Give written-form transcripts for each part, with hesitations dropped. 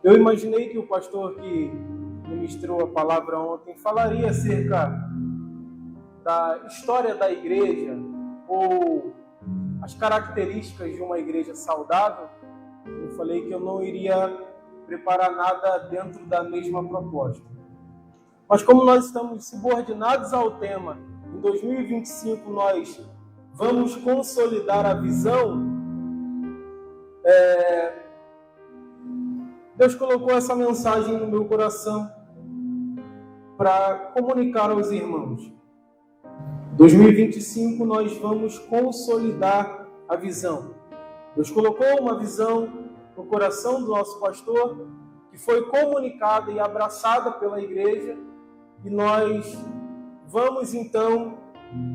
Eu imaginei que o pastor que ministrou a palavra ontem falaria acerca da história da igreja ou as características de uma igreja saudável. Eu falei que eu não iria preparar nada dentro da mesma proposta. Mas como nós estamos subordinados ao tema, em 2025 nós vamos consolidar a visão, Deus colocou essa mensagem no meu coração para comunicar aos irmãos. 2025 nós vamos consolidar a visão. Deus colocou uma visão no coração do nosso pastor, que foi comunicada e abraçada pela igreja, e nós vamos então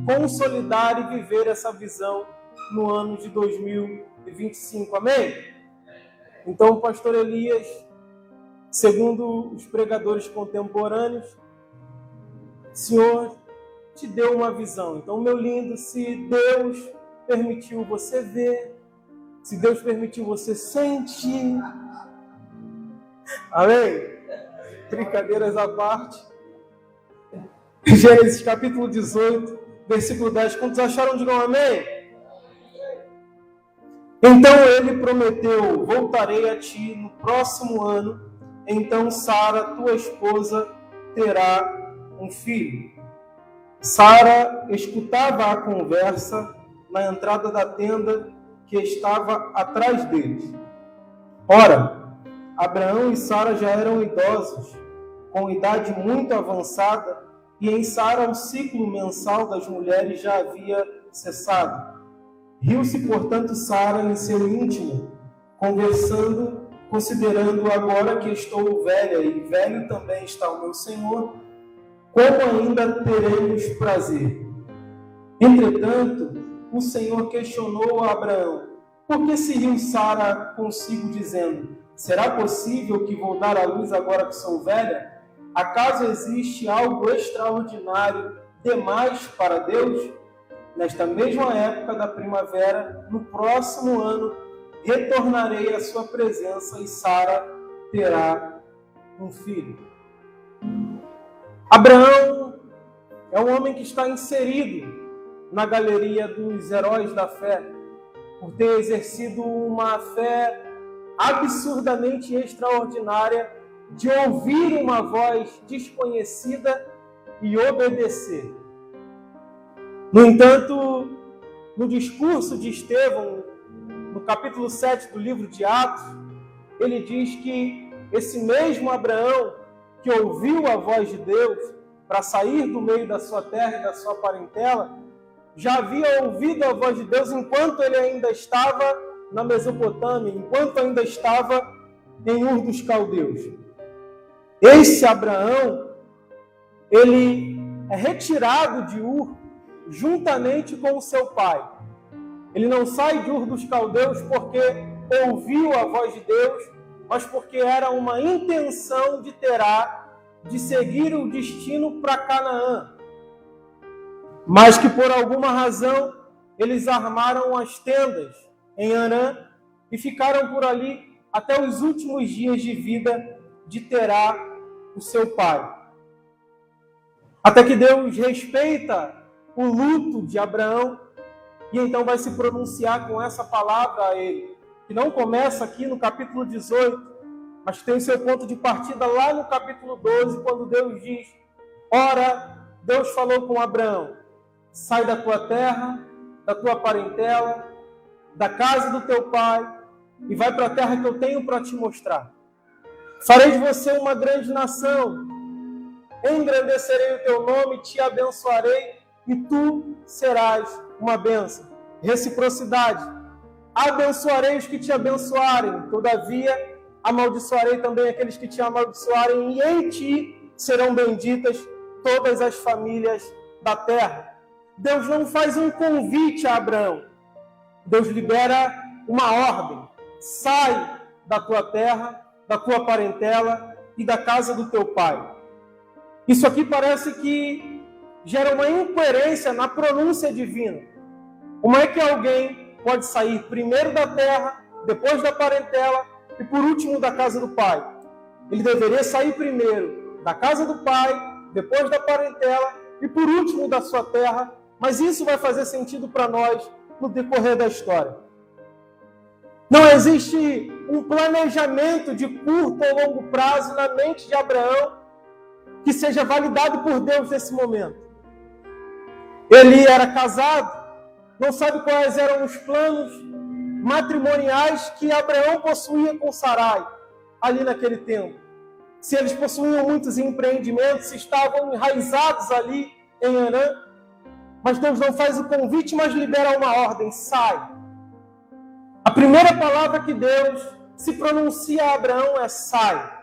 consolidar e viver essa visão no ano de 2025. Amém? Então o pastor Elias, segundo os pregadores contemporâneos, o Senhor te deu uma visão. Então, meu lindo, se Deus permitiu você ver, se Deus permitiu você sentir, amém? Brincadeiras à parte. Gênesis capítulo 18, versículo 10. Quantos acharam? Digam amém. Então ele prometeu: voltarei a ti no próximo ano, então Sara, tua esposa, terá um filho. Sara escutava a conversa na entrada da tenda que estava atrás deles. Ora, Abraão e Sara já eram idosos, com idade muito avançada, e em Sara o ciclo mensal das mulheres já havia cessado. Riu-se, portanto, Sara em seu íntimo, considerando agora que estou velha, e velho também está o meu Senhor, como ainda teremos prazer? Entretanto, o Senhor questionou a Abraão: por que se riu Sara consigo, dizendo: será possível que vou dar à luz agora que sou velha? Acaso existe algo extraordinário demais para Deus? Nesta mesma época da primavera, no próximo ano, retornarei à sua presença e Sara terá um filho. Abraão é um homem que está inserido na galeria dos heróis da fé, por ter exercido uma fé absurdamente extraordinária de ouvir uma voz desconhecida e obedecer. No entanto, no discurso de Estevão, no capítulo 7 do livro de Atos, ele diz que esse mesmo Abraão, que ouviu a voz de Deus para sair do meio da sua terra e da sua parentela, já havia ouvido a voz de Deus enquanto ele ainda estava na Mesopotâmia, enquanto ainda estava em Ur dos Caldeus. Esse Abraão, ele é retirado de Ur juntamente com o seu pai. Ele não sai de Ur dos Caldeus porque ouviu a voz de Deus, mas porque era uma intenção de Terá de seguir o destino para Canaã. Mas que por alguma razão eles armaram as tendas em Harã e ficaram por ali até os últimos dias de vida de Terá, o seu pai. Até que Deus respeita o luto de Abraão e então vai se pronunciar com essa palavra a ele, que não começa aqui no capítulo 18, mas tem o seu ponto de partida lá no capítulo 12, quando Deus diz: ora, Deus falou com Abraão: sai da tua terra, da tua parentela, da casa do teu pai, e vai para a terra que eu tenho para te mostrar. Farei de você uma grande nação, engrandecerei o teu nome, te abençoarei, e tu serás uma bênção. Reciprocidade: abençoarei os que te abençoarem, todavia amaldiçoarei também aqueles que te amaldiçoarem, e em ti serão benditas todas as famílias da terra. Deus não faz um convite a Abraão, Deus libera uma ordem: sai da tua terra, da tua parentela e da casa do teu pai. Isso aqui parece que gera uma incoerência na pronúncia divina. Como é que alguém pode sair primeiro da terra, depois da parentela e por último da casa do pai? Ele deveria sair primeiro da casa do pai, depois da parentela e por último da sua terra, mas isso vai fazer sentido para nós no decorrer da história. Não existe um planejamento de curto ou longo prazo na mente de Abraão que seja validado por Deus nesse momento. Ele era casado, não sabe quais eram os planos matrimoniais que Abraão possuía com Sarai, ali naquele tempo. Se eles possuíam muitos empreendimentos, se estavam enraizados ali em Harã, mas Deus não faz o convite, mas libera uma ordem: sai. A primeira palavra que Deus se pronuncia a Abraão é sai.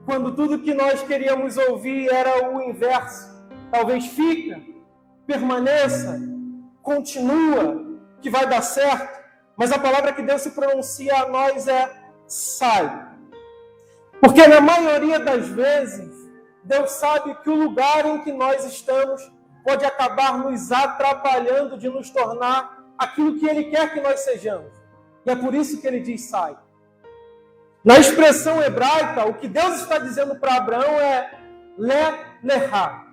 Quando tudo que nós queríamos ouvir era o inverso. Talvez fica, permaneça, continua, que vai dar certo. Mas a palavra que Deus se pronuncia a nós é sai. Porque na maioria das vezes, Deus sabe que o lugar em que nós estamos pode acabar nos atrapalhando de nos tornar aquilo que Ele quer que nós sejamos. E é por isso que Ele diz sai. Na expressão hebraica, o que Deus está dizendo para Abraão é le-lechá.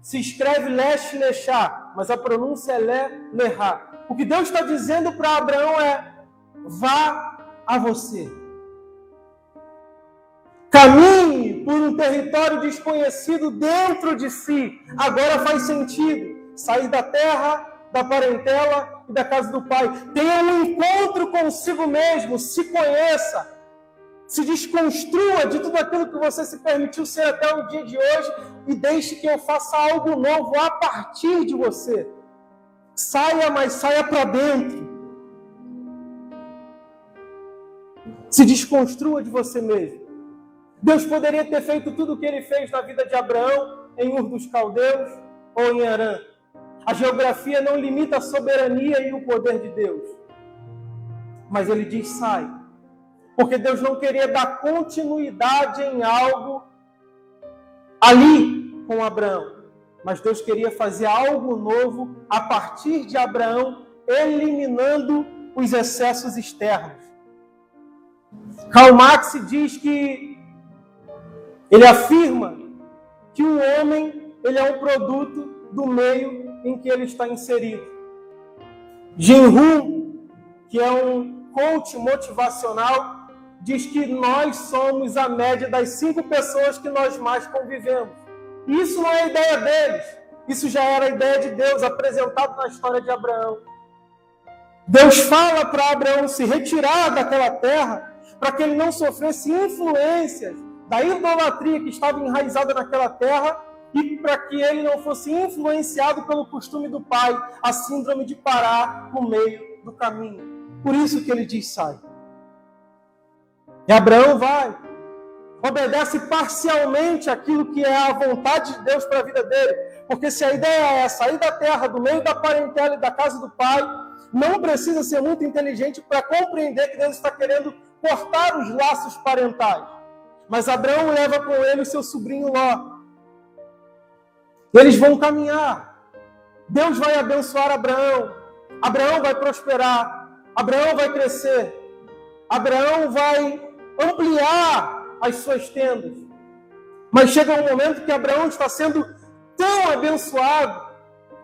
Se escreve lesh-lechá, mas a pronúncia é le-lechá. O que Deus está dizendo para Abraão é: vá a você. Caminhe por um território desconhecido dentro de si. Agora faz sentido. Sair da terra, da parentela e da casa do pai. Tenha um encontro consigo mesmo. Se conheça. Se desconstrua de tudo aquilo que você se permitiu ser até o dia de hoje e deixe que eu faça algo novo a partir de você. Saia, mas saia para dentro. Se desconstrua de você mesmo. Deus poderia ter feito tudo o que Ele fez na vida de Abraão em Ur dos Caldeus ou em Harã. A geografia não limita a soberania e o poder de Deus. Mas Ele diz sai. Porque Deus não queria dar continuidade em algo ali com Abraão. Mas Deus queria fazer algo novo a partir de Abraão, eliminando os excessos externos. Karl Marx diz que ele afirma que o homem ele é um produto do meio em que ele está inserido. Jim Rohn, que é um coach motivacional, diz que nós somos a média das 5 pessoas que nós mais convivemos. E isso não é a ideia deles. Isso já era a ideia de Deus, apresentado na história de Abraão. Deus fala para Abraão se retirar daquela terra para que ele não sofresse influências da idolatria que estava enraizada naquela terra e para que ele não fosse influenciado pelo costume do pai, a síndrome de parar no meio do caminho. Por isso que ele diz sai. E Abraão vai, obedece parcialmente aquilo que é a vontade de Deus para a vida dele. Porque se a ideia é sair da terra, do meio da parentela e da casa do pai, não precisa ser muito inteligente para compreender que Deus está querendo cortar os laços parentais. Mas Abraão leva com ele o seu sobrinho Ló. Eles vão caminhar. Deus vai abençoar Abraão. Abraão vai prosperar. Abraão vai crescer. Abraão vai ampliar as suas tendas. Mas chega um momento que Abraão está sendo tão abençoado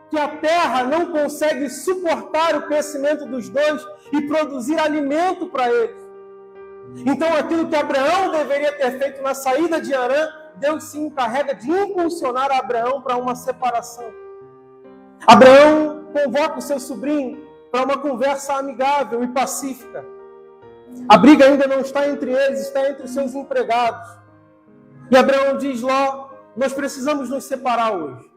que a terra não consegue suportar o crescimento dos dois e produzir alimento para eles. Então aquilo que Abraão deveria ter feito na saída de Harã, Deus se encarrega de impulsionar Abraão para uma separação. Abraão convoca o seu sobrinho para uma conversa amigável e pacífica. A briga ainda não está entre eles, está entre os seus empregados. E Abraão diz: Ló, nós precisamos nos separar hoje.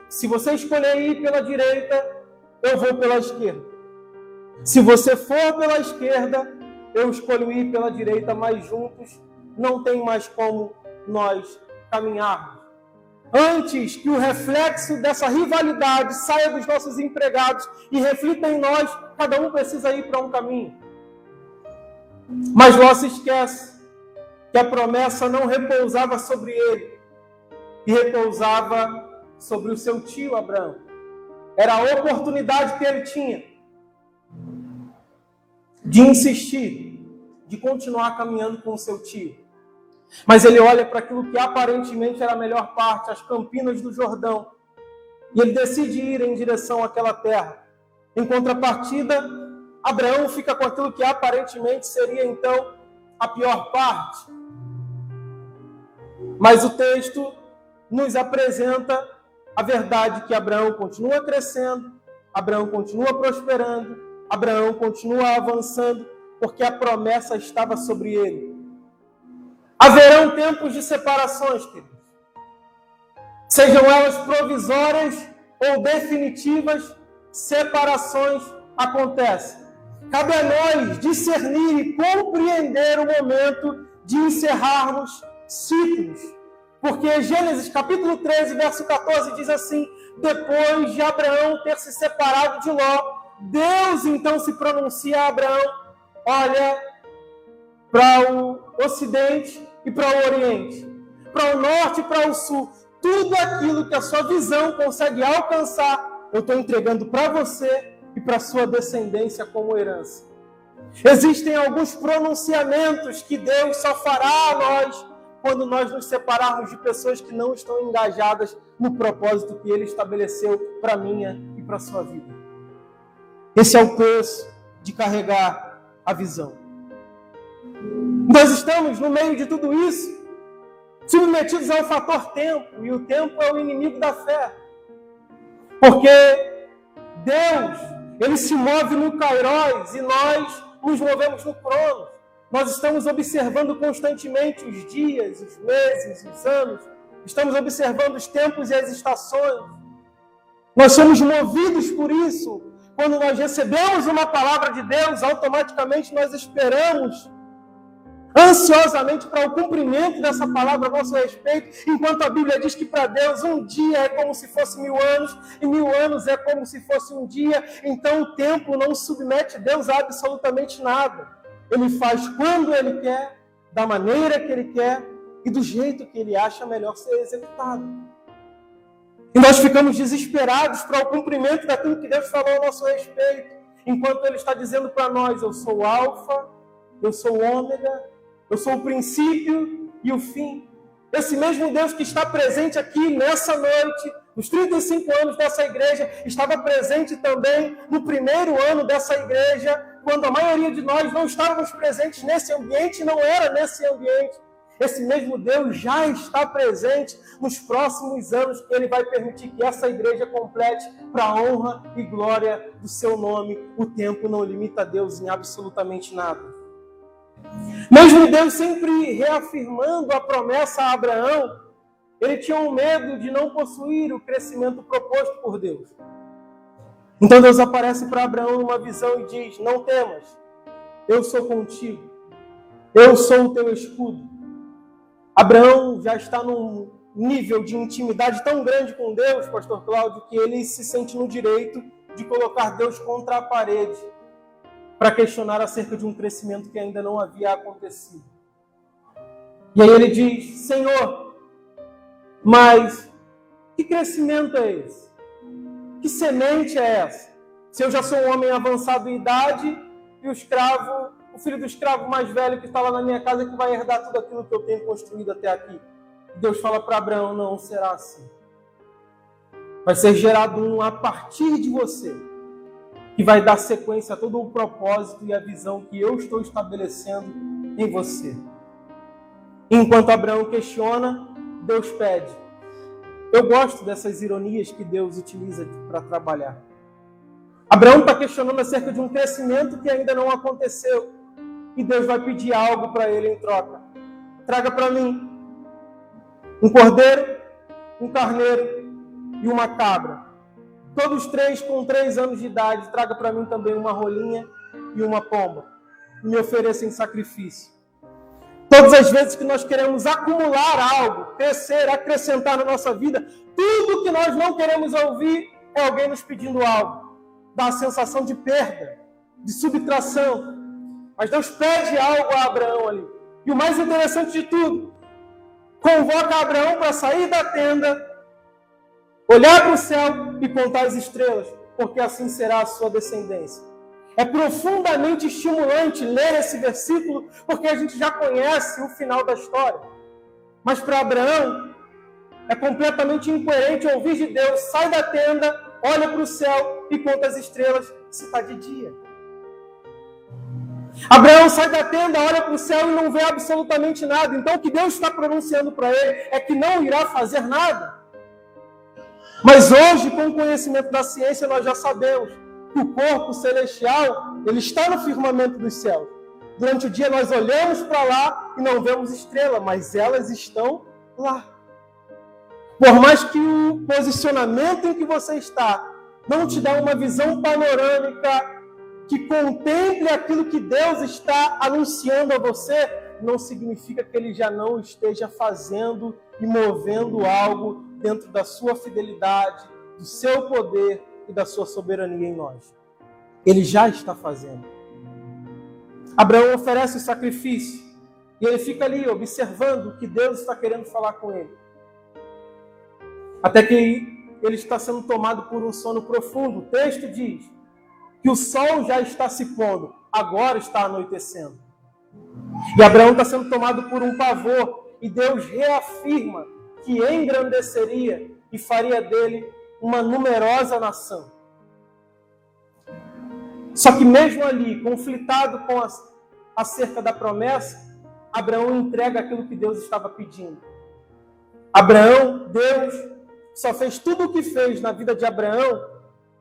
Se você escolher ir pela direita, eu vou pela esquerda. Se você for pela esquerda, eu escolho ir pela direita, mas juntos não tem mais como nós caminharmos. Antes que o reflexo dessa rivalidade saia dos nossos empregados e reflita em nós, cada um precisa ir para um caminho. Mas Ló se esquece que a promessa não repousava sobre ele, e repousava sobre o seu tio Abraão. Era a oportunidade que ele tinha de insistir, de continuar caminhando com o seu tio. Mas ele olha para aquilo que aparentemente era a melhor parte, as campinas do Jordão, e ele decide ir em direção àquela terra. Em contrapartida, Abraão fica com aquilo que aparentemente seria então a pior parte. Mas o texto nos apresenta a verdade que Abraão continua crescendo, Abraão continua prosperando, Abraão continua avançando, porque a promessa estava sobre ele. Haverão tempos de separações, queridos. Sejam elas provisórias ou definitivas, separações acontecem. Cabe a nós discernir e compreender o momento de encerrarmos ciclos. Porque Gênesis capítulo 13, verso 14 diz assim: depois de Abraão ter se separado de Ló, Deus então se pronuncia a Abraão: olha para o ocidente e para o oriente, para o norte e para o sul, tudo aquilo que a sua visão consegue alcançar, eu estou entregando para você e para a sua descendência como herança. Existem alguns pronunciamentos que Deus só fará a nós quando nós nos separarmos de pessoas que não estão engajadas no propósito que Ele estabeleceu para a minha e para a sua vida. Esse é o preço de carregar a visão. Nós estamos no meio de tudo isso, submetidos ao fator tempo, e o tempo é o inimigo da fé. Porque Deus, Ele se move no Kairos e nós nos movemos no Cronos. Nós estamos observando constantemente os dias, os meses, os anos. Estamos observando os tempos e as estações. Nós somos movidos por isso. Quando nós recebemos uma palavra de Deus, automaticamente nós esperamos ansiosamente para o cumprimento dessa palavra a nosso respeito, enquanto a Bíblia diz que para Deus um dia é como se fosse 1000 anos, e 1000 anos é como se fosse um dia. Então o tempo não submete Deus a absolutamente nada. Ele faz quando Ele quer, da maneira que Ele quer e do jeito que Ele acha melhor ser executado. E nós ficamos desesperados para o cumprimento daquilo que Deus falou a nosso respeito, enquanto Ele está dizendo para nós: eu sou o Alfa, eu sou o Ômega, eu sou o princípio e o fim. Esse mesmo Deus que está presente aqui nessa noite, nos 35 anos dessa igreja, estava presente também no primeiro ano dessa igreja, quando a maioria de nós não estávamos presentes nesse ambiente, não era nesse ambiente. Esse mesmo Deus já está presente nos próximos anos, que Ele vai permitir que essa igreja complete para a honra e glória do seu nome. O tempo não limita a Deus em absolutamente nada. Mesmo Deus sempre reafirmando a promessa a Abraão, ele tinha um medo de não possuir o crescimento proposto por Deus. Então Deus aparece para Abraão numa visão e diz: não temas, eu sou contigo, eu sou o teu escudo. Abraão já está num nível de intimidade tão grande com Deus, pastor Cláudio, que ele se sente no direito de colocar Deus contra a parede para questionar acerca de um crescimento que ainda não havia acontecido. E aí ele diz: Senhor, mas que crescimento é esse? Que semente é essa? Se eu já sou um homem avançado em idade e o filho do escravo mais velho que está lá na minha casa que vai herdar tudo aquilo que eu tenho construído até aqui. Deus fala para Abraão: não será assim. Vai ser gerado um a partir de você, que vai dar sequência a todo o propósito e a visão que eu estou estabelecendo em você. Enquanto Abraão questiona, Deus pede. Eu gosto dessas ironias que Deus utiliza para trabalhar. Abraão está questionando acerca de um crescimento que ainda não aconteceu. E Deus vai pedir algo para ele em troca. Traga para mim um cordeiro, um carneiro e uma cabra. Todos três com 3 anos de idade. Traga para mim também uma rolinha e uma pomba. E me ofereça em sacrifício. Todas as vezes que nós queremos acumular algo, crescer, acrescentar na nossa vida, tudo que nós não queremos ouvir é alguém nos pedindo algo. Dá a sensação de perda, de subtração. Mas Deus pede algo a Abraão ali. E o mais interessante de tudo, convoca Abraão para sair da tenda, olhar para o céu e contar as estrelas, porque assim será a sua descendência. É profundamente estimulante ler esse versículo, porque a gente já conhece o final da história. Mas para Abraão, é completamente incoerente ouvir de Deus: sai da tenda, olha para o céu e conta as estrelas se está de dia. Abraão sai da tenda, olha para o céu e não vê absolutamente nada. Então o que Deus está pronunciando para ele é que não irá fazer nada. Mas hoje, com o conhecimento da ciência, nós já sabemos que o corpo celestial, ele está no firmamento dos céus. Durante o dia nós olhamos para lá e não vemos estrela, mas elas estão lá. Por mais que o posicionamento em que você está não te dá uma visão panorâmica que contemple aquilo que Deus está anunciando a você, não significa que Ele já não esteja fazendo e movendo algo dentro da sua fidelidade, do seu poder e da sua soberania em nós. Ele já está fazendo. Abraão oferece o sacrifício e ele fica ali observando o que Deus está querendo falar com ele. Até que ele está sendo tomado por um sono profundo. O texto diz que o sol já está se pondo, agora está anoitecendo. E Abraão está sendo tomado por um pavor, e Deus reafirma que engrandeceria e faria dele uma numerosa nação. Só que mesmo ali, conflitado com acerca da promessa, Abraão entrega aquilo que Deus estava pedindo. Deus só fez tudo o que fez na vida de Abraão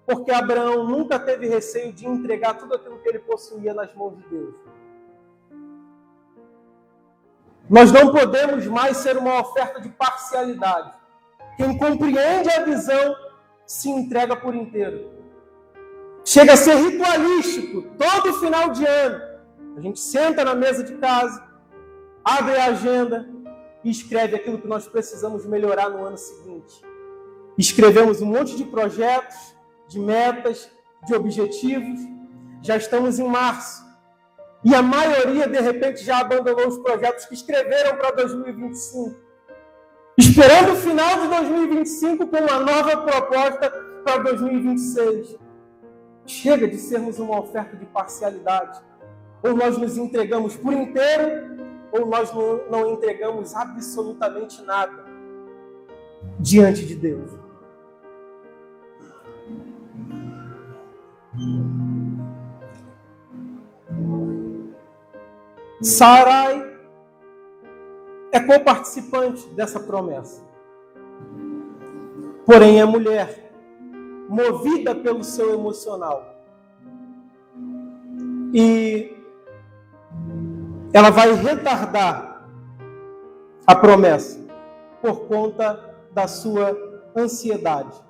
porque Abraão nunca teve receio de entregar tudo aquilo que ele possuía nas mãos de Deus. Nós não podemos mais ser uma oferta de parcialidade. Quem compreende a visão se entrega por inteiro. Chega a ser ritualístico. Todo final de ano, a gente senta na mesa de casa, abre a agenda e escreve aquilo que nós precisamos melhorar no ano seguinte. Escrevemos um monte de projetos, de metas, de objetivos. Já estamos em março. E a maioria, de repente, já abandonou os projetos que escreveram para 2025. Esperando o final de 2025 com uma nova proposta para 2026. Chega de sermos uma oferta de parcialidade. Ou nós nos entregamos por inteiro, ou nós não entregamos absolutamente nada diante de Deus. Sarai é coparticipante dessa promessa. Porém, é mulher, movida pelo seu emocional. E ela vai retardar a promessa por conta da sua ansiedade.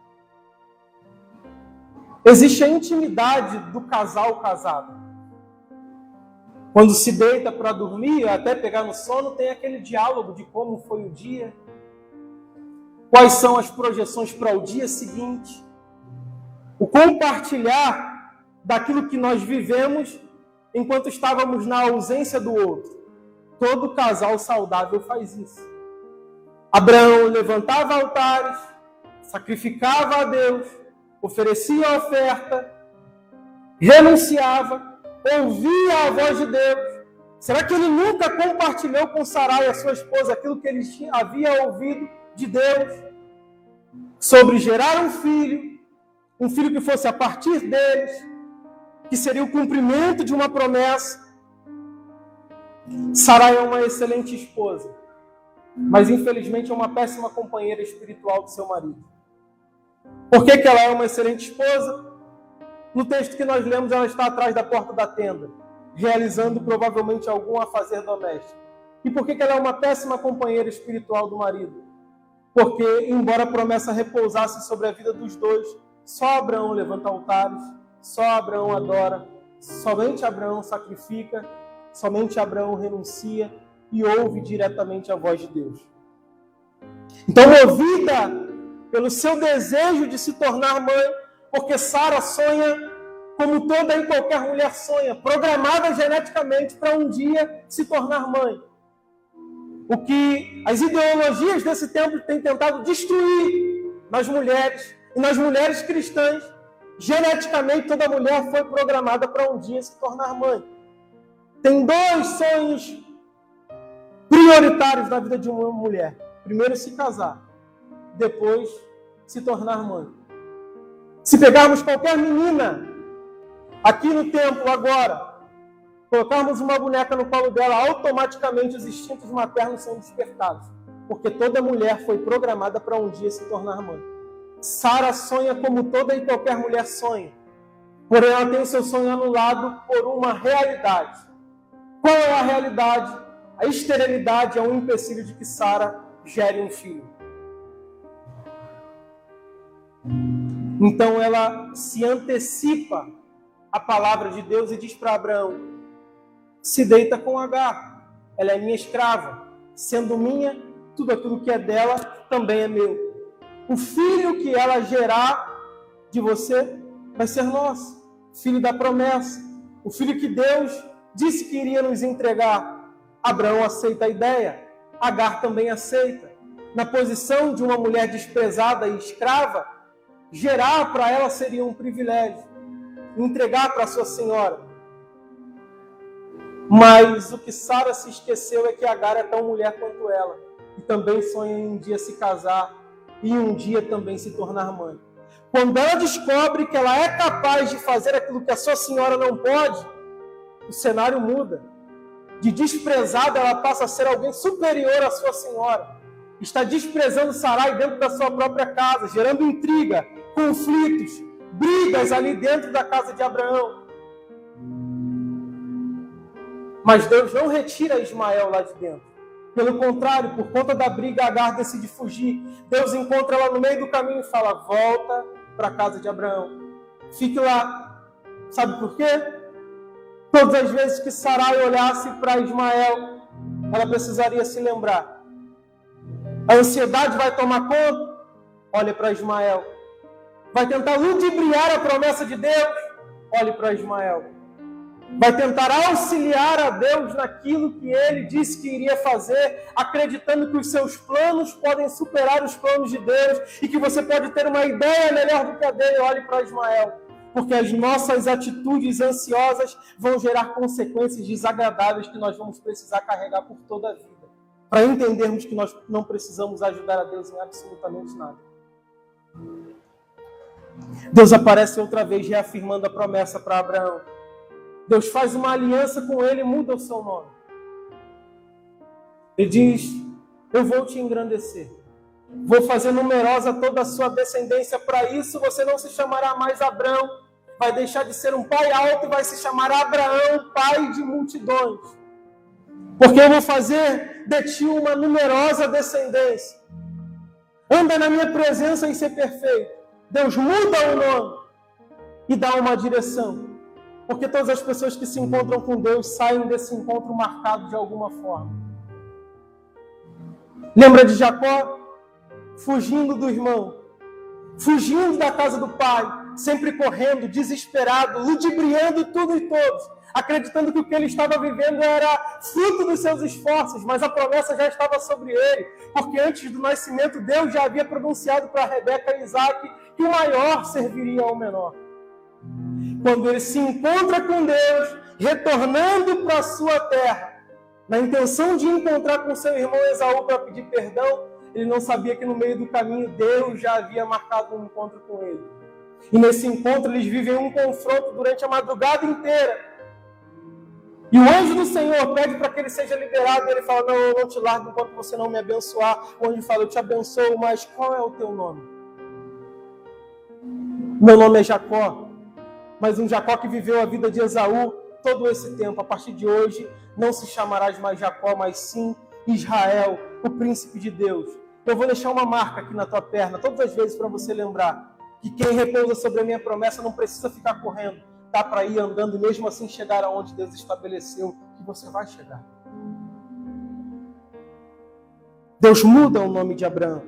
Existe a intimidade do casal casado. Quando se deita para dormir, até pegar no sono, tem aquele diálogo de como foi o dia, quais são as projeções para o dia seguinte, o compartilhar daquilo que nós vivemos enquanto estávamos na ausência do outro. Todo casal saudável faz isso. Abraão levantava altares, sacrificava a Deus, oferecia oferta, renunciava, ouvia a voz de Deus. Será que ele nunca compartilhou com Sarai, a sua esposa, aquilo que ele havia ouvido de Deus? Sobre gerar um filho que fosse a partir deles, que seria o cumprimento de uma promessa. Sarai é uma excelente esposa, mas infelizmente é uma péssima companheira espiritual do seu marido. Por que ela é uma excelente esposa? No texto que nós lemos, ela está atrás da porta da tenda, realizando provavelmente algum afazer doméstico. E por que ela é uma péssima companheira espiritual do marido? Porque, embora a promessa repousasse sobre a vida dos dois, só Abraão levanta altares, só Abraão adora, somente Abraão sacrifica, somente Abraão renuncia e ouve diretamente a voz de Deus. Então, movida pelo seu desejo de se tornar mãe, porque Sara sonha como toda e qualquer mulher sonha, programada geneticamente para um dia se tornar mãe. O que as ideologias desse tempo têm tentado destruir nas mulheres, e nas mulheres cristãs, geneticamente toda mulher foi programada para um dia se tornar mãe. Tem dois sonhos prioritários na vida de uma mulher. Primeiro se casar, depois se tornar mãe. Se pegarmos qualquer menina aqui no templo agora, colocarmos uma boneca no colo dela, automaticamente os instintos maternos são despertados. Porque toda mulher foi programada para um dia se tornar mãe. Sara sonha como toda e qualquer mulher sonha. Porém, ela tem o seu sonho anulado por uma realidade. Qual é a realidade? A esterilidade é um empecilho de que Sara gere um filho. Então ela se antecipa à palavra de Deus e diz para Abraão: se deita com Agar, ela é minha escrava, sendo minha, tudo aquilo que é dela também é meu. O filho que ela gerar de você vai ser nosso, filho da promessa, o filho que Deus disse que iria nos entregar. Abraão aceita a ideia, Agar também aceita. Na posição de uma mulher desprezada e escrava, gerar para ela seria um privilégio, entregar para sua senhora. Mas o que Sara se esqueceu é que Agar é tão mulher quanto ela, e também sonha em um dia se casar, e um dia também se tornar mãe. Quando ela descobre que ela é capaz de fazer aquilo que a sua senhora não pode, o cenário muda. De desprezada, ela passa a ser alguém superior à sua senhora. Está desprezando Sarai dentro da sua própria casa, gerando intriga, conflitos, brigas ali dentro da casa de Abraão. Mas Deus não retira Ismael lá de dentro. Pelo contrário, por conta da briga, Agar decide fugir. Deus encontra ela no meio do caminho e fala: volta para a casa de Abraão. Fique lá. Sabe por quê? Todas as vezes que Sarai olhasse para Ismael, ela precisaria se lembrar. A ansiedade vai tomar conta? Olhe para Ismael. Vai tentar ludibriar a promessa de Deus? Olhe para Ismael. Vai tentar auxiliar a Deus naquilo que ele disse que iria fazer, acreditando que os seus planos podem superar os planos de Deus e que você pode ter uma ideia melhor do que a dele. Olhe para Ismael. Porque as nossas atitudes ansiosas vão gerar consequências desagradáveis que nós vamos precisar carregar por toda a vida. Para entendermos que nós não precisamos ajudar a Deus em absolutamente nada. Deus aparece outra vez reafirmando a promessa para Abraão. Deus faz uma aliança com ele e muda o seu nome. Ele diz: eu vou te engrandecer. Vou fazer numerosa toda a sua descendência. Para isso você não se chamará mais Abrão. Vai deixar de ser um pai alto e vai se chamar Abraão, pai de multidões. Porque eu vou fazer de ti uma numerosa descendência. Anda na minha presença em ser perfeito. Deus muda o nome e dá uma direção. Porque todas as pessoas que se encontram com Deus saem desse encontro marcado de alguma forma. Lembra de Jacó? Fugindo do irmão. Fugindo da casa do pai. Sempre correndo, desesperado, ludibriando tudo e todos. Acreditando que o que ele estava vivendo era fruto dos seus esforços. Mas a promessa já estava sobre ele. Porque antes do nascimento, Deus já havia pronunciado para Rebeca e Isaac que o maior serviria ao menor. Quando ele se encontra com Deus, retornando para a sua terra, na intenção de encontrar com seu irmão Esaú para pedir perdão, ele não sabia que no meio do caminho Deus já havia marcado um encontro com ele. E nesse encontro eles vivem um confronto durante a madrugada inteira. E o anjo do Senhor pede para que ele seja liberado, e ele fala: não, eu não te largo enquanto você não me abençoar. O anjo fala: eu te abençoo, mas qual é o teu nome? Meu nome é Jacó. Mas um Jacó que viveu a vida de Esaú todo esse tempo. A partir de hoje, não se chamarás mais Jacó, mas sim Israel, o príncipe de Deus. Eu vou deixar uma marca aqui na tua perna, todas as vezes para você lembrar que quem repousa sobre a minha promessa não precisa ficar correndo. Dá para ir andando e mesmo assim chegar aonde Deus estabeleceu que você vai chegar. Deus muda o nome de Abraão.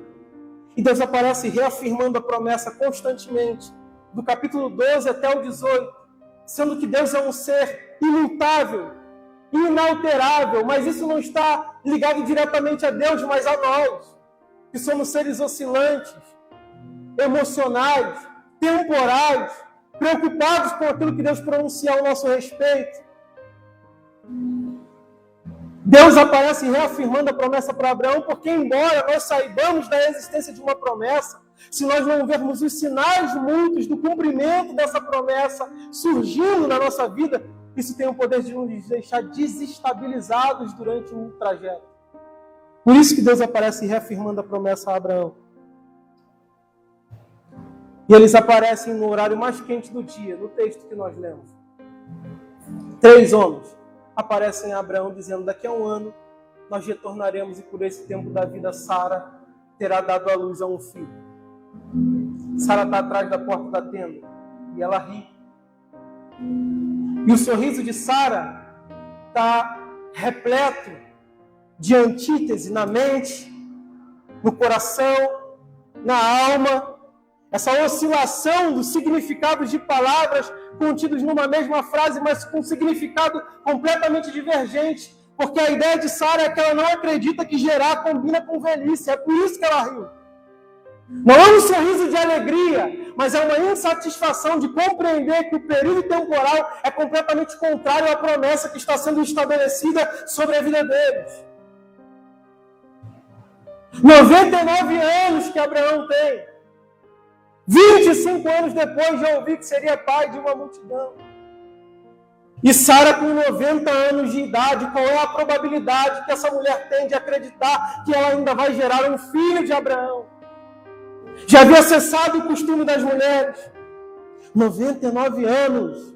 E Deus aparece reafirmando a promessa constantemente. Do capítulo 12 até o 18, sendo que Deus é um ser imutável, inalterável, mas isso não está ligado diretamente a Deus, mas a nós, que somos seres oscilantes, emocionais, temporais, preocupados com aquilo que Deus pronuncia ao nosso respeito. Deus aparece reafirmando a promessa para Abraão, porque embora nós saibamos da existência de uma promessa, se nós não vermos os sinais muitos do cumprimento dessa promessa surgindo na nossa vida, isso tem o poder de nos deixar desestabilizados durante o trajeto. Por isso que Deus aparece reafirmando a promessa a Abraão. E eles aparecem no horário mais quente do dia, no texto que nós lemos. 3 homens aparecem a Abraão dizendo: daqui a 1 ano nós retornaremos e por esse tempo da vida Sara terá dado à luz a um filho. Sara está atrás da porta da tenda e ela ri. E o sorriso de Sara está repleto de antítese na mente, no coração, na alma. Essa oscilação dos significados de palavras contidos numa mesma frase, mas com significado completamente divergente. Porque a ideia de Sara é que ela não acredita que gerar combina com velhice. É por isso que ela riu. Não é um sorriso de alegria, mas é uma insatisfação de compreender que o período temporal é completamente contrário à promessa que está sendo estabelecida sobre a vida deles. 99 anos que Abraão tem. 25 anos depois já ouvi que seria pai de uma multidão. E Sara com 90 anos de idade, qual é a probabilidade que essa mulher tem de acreditar que ela ainda vai gerar um filho de Abraão? Já havia cessado o costume das mulheres. 99 anos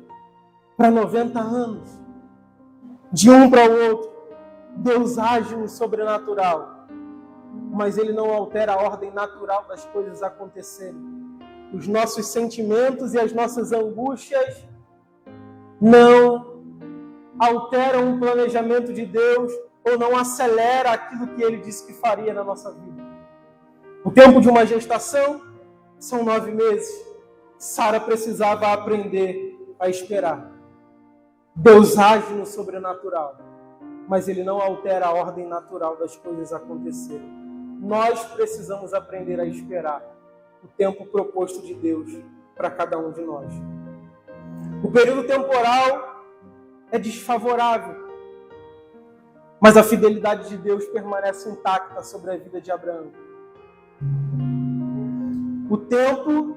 para 90 anos. De um para o outro. Deus age no sobrenatural. Mas Ele não altera a ordem natural das coisas acontecerem. Os nossos sentimentos e as nossas angústias não alteram o planejamento de Deus ou não acelera aquilo que Ele disse que faria na nossa vida. O tempo de uma gestação são 9 meses. Sara precisava aprender a esperar. Deus age no sobrenatural, mas Ele não altera a ordem natural das coisas acontecerem. Nós precisamos aprender a esperar o tempo proposto de Deus para cada um de nós. O período temporal é desfavorável, mas a fidelidade de Deus permanece intacta sobre a vida de Abraão. O tempo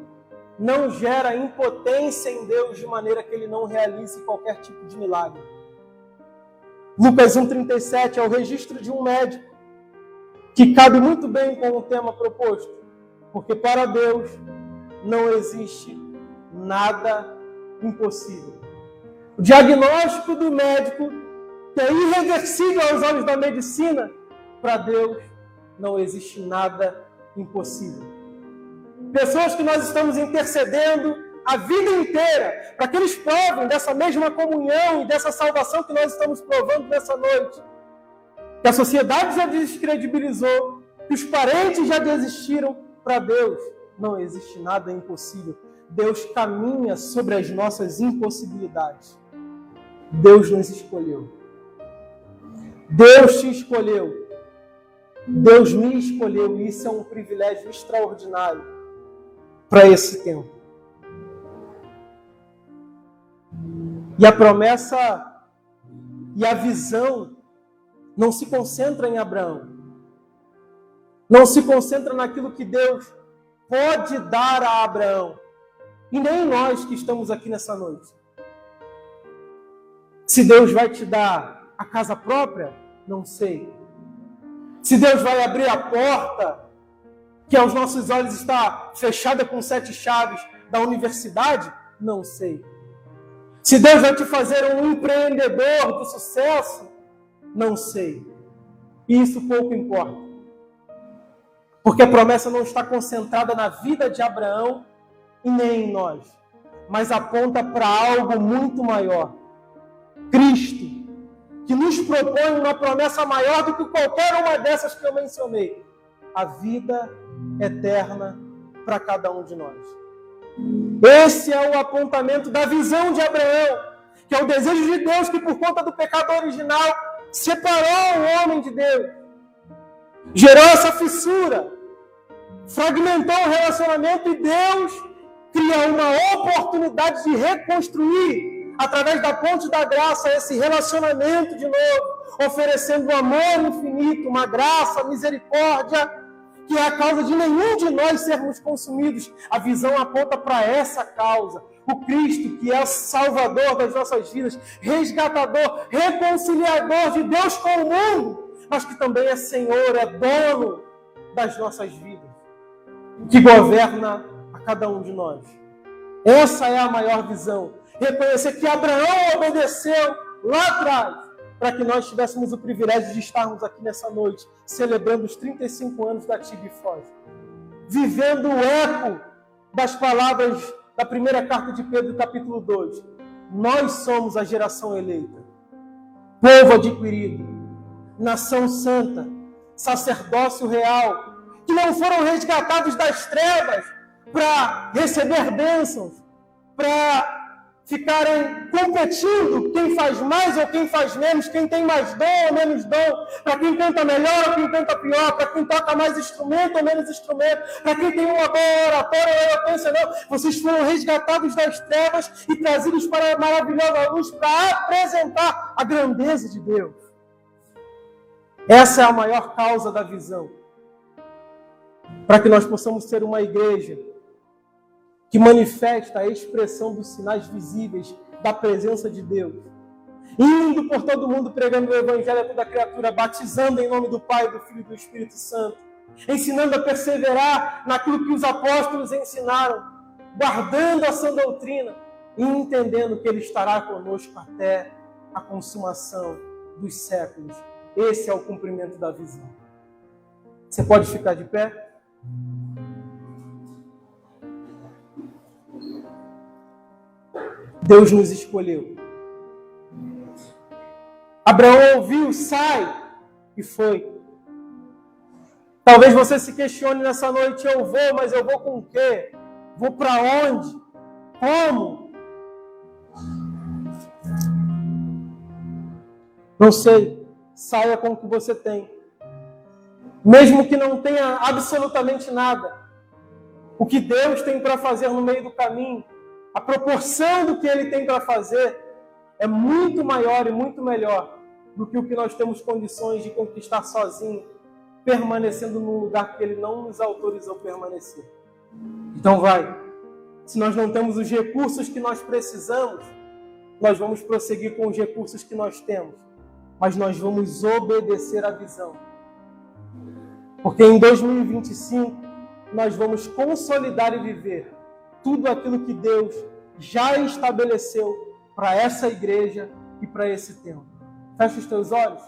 não gera impotência em Deus de maneira que Ele não realize qualquer tipo de milagre. Lucas 1,37 é o registro de um médico que cabe muito bem com o tema proposto. Porque para Deus não existe nada impossível. O diagnóstico do médico, que é irreversível aos olhos da medicina, para Deus não existe nada impossível. Pessoas que nós estamos intercedendo a vida inteira, para que eles provem dessa mesma comunhão e dessa salvação que nós estamos provando nessa noite. Que a sociedade já descredibilizou, que os parentes já desistiram. Para Deus não existe nada impossível. Deus caminha sobre as nossas impossibilidades. Deus nos escolheu. Deus te escolheu. Deus me escolheu. E isso é um privilégio extraordinário para esse tempo. E a promessa e a visão não se concentra em Abraão. Não se concentra naquilo que Deus pode dar a Abraão. E nem nós que estamos aqui nessa noite. Se Deus vai te dar a casa própria, não sei. Se Deus vai abrir a porta, que aos nossos olhos está fechada com 7 chaves da universidade, não sei. Se Deus vai te fazer um empreendedor de sucesso, não sei. E isso pouco importa. Porque a promessa não está concentrada na vida de Abraão e nem em nós, mas aponta para algo muito maior. Cristo, que nos propõe uma promessa maior do que qualquer uma dessas que eu mencionei. A vida eterna para cada um de nós. Esse é o apontamento da visão de Abraão, que é o desejo de Deus que por conta do pecado original separou o homem de Deus. Gerou essa fissura, fragmentou o relacionamento e Deus cria uma oportunidade de reconstruir, através da ponte da graça, esse relacionamento de novo, oferecendo um amor infinito, uma graça, misericórdia, que é a causa de nenhum de nós sermos consumidos. A visão aponta para essa causa. O Cristo, que é o Salvador das nossas vidas, resgatador, reconciliador de Deus com o mundo, mas que também é Senhor, é dono das nossas vidas, que governa a cada um de nós. Essa é a maior visão. Reconhecer que Abraão obedeceu lá atrás, para que nós tivéssemos o privilégio de estarmos aqui nessa noite, celebrando os 35 anos da TIB Foz, vivendo o eco das palavras da primeira carta de Pedro, capítulo 2. Nós somos a geração eleita, povo adquirido, nação santa, sacerdócio real, que não foram resgatados das trevas para receber bênçãos, para ficarem competindo quem faz mais ou quem faz menos, quem tem mais dom ou menos dom, para quem canta melhor ou quem canta pior, para quem toca mais instrumento ou menos instrumento, para quem tem uma boa oratória ou eloquência, não. Vocês foram resgatados das trevas e trazidos para a maravilhosa luz para apresentar a grandeza de Deus. Essa é a maior causa da visão. Para que nós possamos ser uma igreja que manifesta a expressão dos sinais visíveis da presença de Deus. Indo por todo mundo, pregando o Evangelho a toda criatura, batizando em nome do Pai, do Filho e do Espírito Santo, ensinando a perseverar naquilo que os apóstolos ensinaram, guardando a sã doutrina e entendendo que Ele estará conosco até a consumação dos séculos. Esse é o cumprimento da visão. Você pode ficar de pé? Deus nos escolheu. Abraão ouviu, sai, e foi. Talvez você se questione nessa noite, eu vou, mas eu vou com o quê? Vou para onde? Como? Não sei. Saia com o que você tem. Mesmo que não tenha absolutamente nada. O que Deus tem para fazer no meio do caminho, a proporção do que Ele tem para fazer é muito maior e muito melhor do que o que nós temos condições de conquistar sozinho, permanecendo num lugar que Ele não nos autorizou permanecer. Então vai. Se nós não temos os recursos que nós precisamos, nós vamos prosseguir com os recursos que nós temos. Mas nós vamos obedecer à visão. Porque em 2025, nós vamos consolidar e viver tudo aquilo que Deus já estabeleceu para essa igreja e para esse tempo. Fecha os teus olhos.